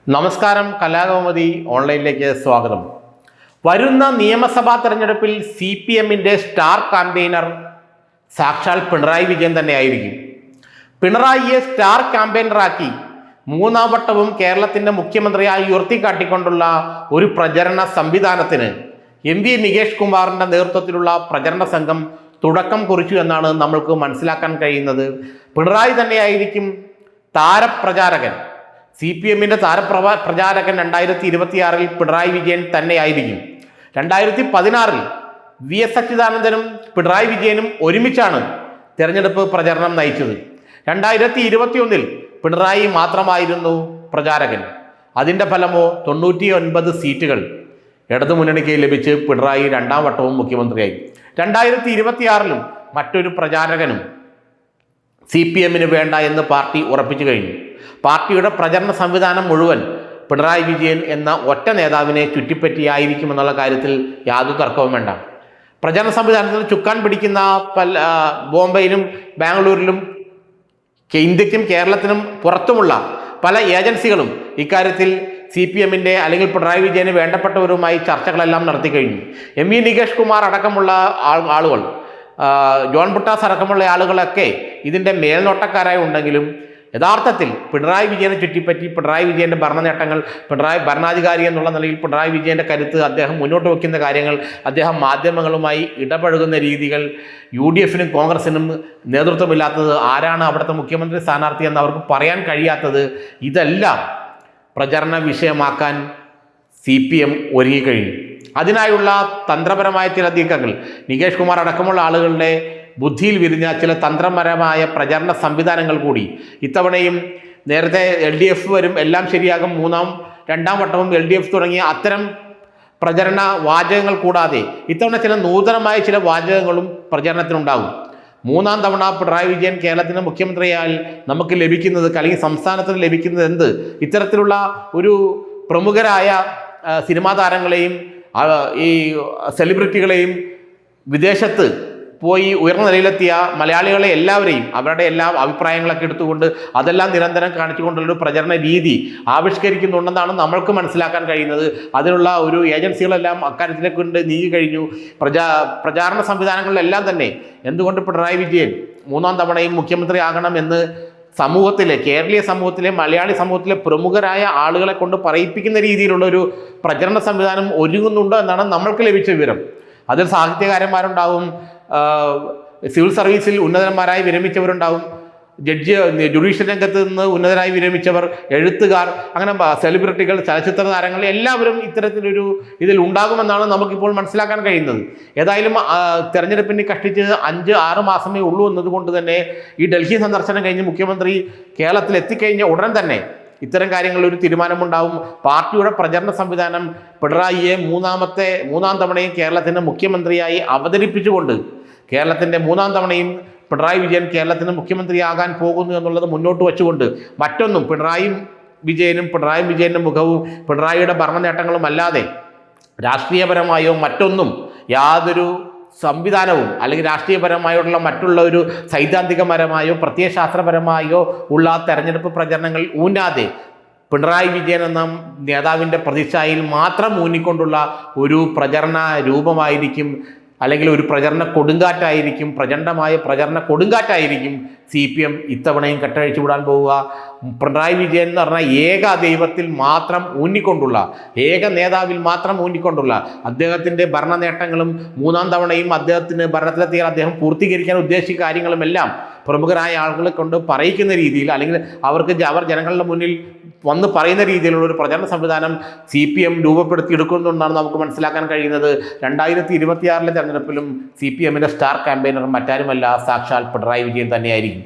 നമസ്കാരം, കലാകൗമുദി ഓൺലൈനിലേക്ക് സ്വാഗതം. വരുന്ന നിയമസഭാ തെരഞ്ഞെടുപ്പിൽ CPM-ന്റെ സ്റ്റാർ ക്യാമ്പയിനർ സാക്ഷാൽ പിണറായി വിജയൻ തന്നെയായിരിക്കും. പിണറായിയെ സ്റ്റാർ ക്യാമ്പയിനറാക്കി മൂന്നാം വട്ടവും കേരളത്തിൻ്റെ മുഖ്യമന്ത്രിയായി ഉയർത്തിക്കാട്ടിക്കൊണ്ടുള്ള ഒരു പ്രചരണ സംവിധാനത്തിന് MV നികേഷ് കുമാറിൻ്റെ നേതൃത്വത്തിലുള്ള പ്രചരണ സംഘം തുടക്കം കുറിച്ചു എന്നാണ് നമ്മൾക്ക് മനസ്സിലാക്കാൻ കഴിയുന്നത്. പിണറായി തന്നെയായിരിക്കും താരപ്രചാരകൻ. CPM-ന്റെ താരപ്രചാരകൻ 2026 പിണറായി വിജയൻ തന്നെയായിരിക്കും. 2016 VS അച്യുതാനന്ദനും പിണറായി വിജയനും ഒരുമിച്ചാണ് തെരഞ്ഞെടുപ്പ് പ്രചരണം നയിച്ചത്. 2021 പിണറായി മാത്രമായിരുന്നു പ്രചാരകൻ. അതിൻ്റെ ഫലമോ 99 സീറ്റുകൾ ഇടതുമുന്നണിക്ക് ലഭിച്ച് പിണറായി രണ്ടാം വട്ടവും മുഖ്യമന്ത്രിയായി. 2026 മറ്റൊരു പ്രചാരകനും CPM-ന് വേണ്ട എന്ന് പാർട്ടി ഉറപ്പിച്ചു കഴിഞ്ഞു. പാർട്ടിയുടെ പ്രചരണ സംവിധാനം മുഴുവൻ പിണറായി വിജയൻ എന്ന ഒറ്റ നേതാവിനെ ചുറ്റിപ്പറ്റിയായിരിക്കുമെന്നുള്ള കാര്യത്തിൽ യാതൊരു തർക്കവും വേണ്ട. പ്രചരണ സംവിധാനത്തിൽ ചുക്കാൻ പിടിക്കുന്ന ബോംബെയിലും ബാംഗ്ലൂരിലും ഇന്ത്യക്കും കേരളത്തിനും പുറത്തുമുള്ള പല ഏജൻസികളും ഇക്കാര്യത്തിൽ CPM-ന്റെ അല്ലെങ്കിൽ പിണറായി വിജയന് വേണ്ടപ്പെട്ടവരുമായി ചർച്ചകളെല്ലാം നടത്തി കഴിഞ്ഞു. MV നികേഷ് കുമാർ അടക്കമുള്ള ആളുകൾ, ജോൺ ബുട്ടാസ് അടക്കമുള്ള ആളുകളൊക്കെ ഇതിൻ്റെ മേൽനോട്ടക്കാരായി ഉണ്ടെങ്കിലും യഥാർത്ഥത്തിൽ പിണറായി വിജയനെ ചുറ്റിപ്പറ്റി പിണറായി വിജയൻ്റെ ഭരണ നേട്ടങ്ങൾ, ഭരണാധികാരി എന്നുള്ള നിലയിൽ പിണറായി വിജയൻ്റെ കരുത്ത്, അദ്ദേഹം മുന്നോട്ട് വയ്ക്കുന്ന കാര്യങ്ങൾ, അദ്ദേഹം മാധ്യമങ്ങളുമായി ഇടപഴകുന്ന രീതികൾ, UDF-നും കോൺഗ്രസിനും നേതൃത്വമില്ലാത്തത്, ആരാണ് അവിടുത്തെ മുഖ്യമന്ത്രി സ്ഥാനാർത്ഥി എന്ന് അവർക്ക് പറയാൻ കഴിയാത്തത്, ഇതെല്ലാം പ്രചരണ വിഷയമാക്കാൻ CPM ഒരുങ്ങിക്കഴിഞ്ഞു. അതിനായുള്ള തന്ത്രപരമായ ചില നീക്കങ്ങൾ, നികേഷ് കുമാർ അടക്കമുള്ള ആളുകളുടെ ബുദ്ധിയിൽ വിരിഞ്ഞ ചില തന്ത്രപരമായ പ്രചരണ സംവിധാനങ്ങൾ കൂടി ഇത്തവണയും, നേരത്തെ LDF വരും, എല്ലാം ശരിയാകും, രണ്ടാം വട്ടവും LDF തുടങ്ങിയ അത്തരം പ്രചരണ വാചകങ്ങൾ കൂടാതെ ഇത്തവണ ചില നൂതനമായ ചില വാചകങ്ങളും പ്രചരണത്തിനുണ്ടാകും. മൂന്നാം തവണ പിണറായി വിജയൻ കേരളത്തിൻ്റെ മുഖ്യമന്ത്രിയാൽ നമുക്ക് ലഭിക്കുന്നത്, അല്ലെങ്കിൽ സംസ്ഥാനത്തിന് ലഭിക്കുന്നത് എന്ത്? ഇത്തരത്തിലുള്ള ഒരു പ്രമുഖരായ സിനിമാ താരങ്ങളെയും ഈ സെലിബ്രിറ്റികളെയും വിദേശത്ത് പോയി ഉയർന്ന നിലയിലെത്തിയ മലയാളികളെ എല്ലാവരെയും അവരുടെ എല്ലാ അഭിപ്രായങ്ങളൊക്കെ എടുത്തുകൊണ്ട് അതെല്ലാം നിരന്തരം കാണിച്ചുകൊണ്ടുള്ളൊരു പ്രചരണ രീതി ആവിഷ്കരിക്കുന്നുണ്ടെന്നാണ് നമ്മൾക്ക് മനസ്സിലാക്കാൻ കഴിയുന്നത്. അതിനുള്ള ഒരു ഏജൻസികളെല്ലാം അക്കാര്യത്തിലേക്ക് കൊണ്ട് നീങ്ങി കഴിഞ്ഞു. പ്രചാരണ സംവിധാനങ്ങളിലെല്ലാം തന്നെ എന്തുകൊണ്ട് പിണറായി വിജയൻ മൂന്നാം തവണയും മുഖ്യമന്ത്രി ആകണം എന്ന് സമൂഹത്തിലെ, കേരളീയ സമൂഹത്തിലെ, മലയാളി സമൂഹത്തിലെ പ്രമുഖരായ ആളുകളെ കൊണ്ട് പറയിപ്പിക്കുന്ന രീതിയിലുള്ളൊരു പ്രചരണ സംവിധാനം ഒരുങ്ങുന്നുണ്ടോ എന്നാണ് നമ്മൾക്ക് ലഭിച്ച വിവരം. അതിൽ സാഹിത്യകാരന്മാരുണ്ടാവും, സിവിൽ സർവീസിൽ ഉന്നതന്മാരായി വിരമിച്ചവരുണ്ടാവും, ജുഡീഷ്യൽ രംഗത്ത് നിന്ന് ഉന്നതരായി വിരമിച്ചവർ, എഴുത്തുകാർ, അങ്ങനെ സെലിബ്രിറ്റികൾ, ചലച്ചിത്ര താരങ്ങൾ എല്ലാവരും ഇത്തരത്തിലൊരു ഇതിൽ ഉണ്ടാകുമെന്നാണ് നമുക്കിപ്പോൾ മനസ്സിലാക്കാൻ കഴിയുന്നത്. ഏതായാലും തെരഞ്ഞെടുപ്പിന് കഷ്ടിച്ച് 5-6 മാസമേ ഉള്ളൂ എന്നതുകൊണ്ട് തന്നെ ഈ ഡൽഹി സന്ദർശനം കഴിഞ്ഞ് മുഖ്യമന്ത്രി കേരളത്തിൽ എത്തിക്കഴിഞ്ഞ ഉടൻ തന്നെ ഇത്തരം കാര്യങ്ങളിൽ ഒരു തീരുമാനമുണ്ടാവും. പാർട്ടിയുടെ പ്രചരണ സംവിധാനം പിണറായിയെ മൂന്നാം തവണയും കേരളത്തിൻ്റെ മുഖ്യമന്ത്രിയായി അവതരിപ്പിച്ചുകൊണ്ട് കേരളത്തിൻ്റെ മൂന്നാം തവണയും പിണറായി വിജയൻ കേരളത്തിന് മുഖ്യമന്ത്രിയാകാൻ പോകുന്നു എന്നുള്ളത് മുന്നോട്ട് വെച്ചുകൊണ്ട്, മറ്റൊന്നും പിണറായി വിജയൻ്റെ മുഖവും പിണറായിയുടെ ഭരണ നേട്ടങ്ങളും അല്ലാതെ രാഷ്ട്രീയപരമായോ മറ്റൊന്നും യാതൊരു സംവിധാനവും, അല്ലെങ്കിൽ രാഷ്ട്രീയപരമായുള്ള മറ്റുള്ള ഒരു സൈദ്ധാന്തികപരമായോ പ്രത്യയശാസ്ത്രപരമായോ ഉള്ള തെരഞ്ഞെടുപ്പ് പ്രചരണങ്ങൾ ഊന്നാതെ പിണറായി വിജയൻ എന്ന നേതാവിൻ്റെ പ്രതിച്ഛായയിൽ മാത്രം ഊന്നിക്കൊണ്ടുള്ള ഒരു പ്രചരണ രൂപമായിരിക്കും, അല്ലെങ്കിൽ ഒരു പ്രചരണ കൊടുങ്കാറ്റായിരിക്കും, പ്രചണ്ഡമായ പ്രചരണ കൊടുങ്കാറ്റായിരിക്കും CPM ഇത്തവണയും കെട്ടഴിച്ചു വിടാൻ പോവുക. പിണറായി വിജയൻ എന്ന് പറഞ്ഞാൽ ഏക ദൈവത്തിൽ മാത്രം ഊന്നിക്കൊണ്ടുള്ള, ഏക നേതാവിൽ മാത്രം ഊന്നിക്കൊണ്ടുള്ള അദ്ദേഹത്തിൻ്റെ ഭരണ നേട്ടങ്ങളും മൂന്നാം തവണയും അദ്ദേഹത്തിന് ഭരണത്തിലെത്തിയാൽ അദ്ദേഹം പൂർത്തീകരിക്കാൻ ഉദ്ദേശിച്ച കാര്യങ്ങളുമെല്ലാം പ്രമുഖരായ ആളുകളെ കൊണ്ട് പറയിക്കുന്ന രീതിയിൽ, അല്ലെങ്കിൽ അവർ ജനങ്ങളുടെ മുന്നിൽ വന്ന് പറയുന്ന രീതിയിലുള്ള ഒരു പ്രചരണ സംവിധാനം CPM രൂപപ്പെടുത്തിയെടുക്കുന്നുണ്ടെന്നാണ് നമുക്ക് മനസ്സിലാക്കാൻ കഴിയുന്നത്. 2026 തെരഞ്ഞെടുപ്പിലും CPM-ന്റെ സ്റ്റാർ ക്യാമ്പയിനർ മറ്റാരുമല്ല, സാക്ഷാൽ പിണറായി വിജയൻ തന്നെയായിരിക്കും.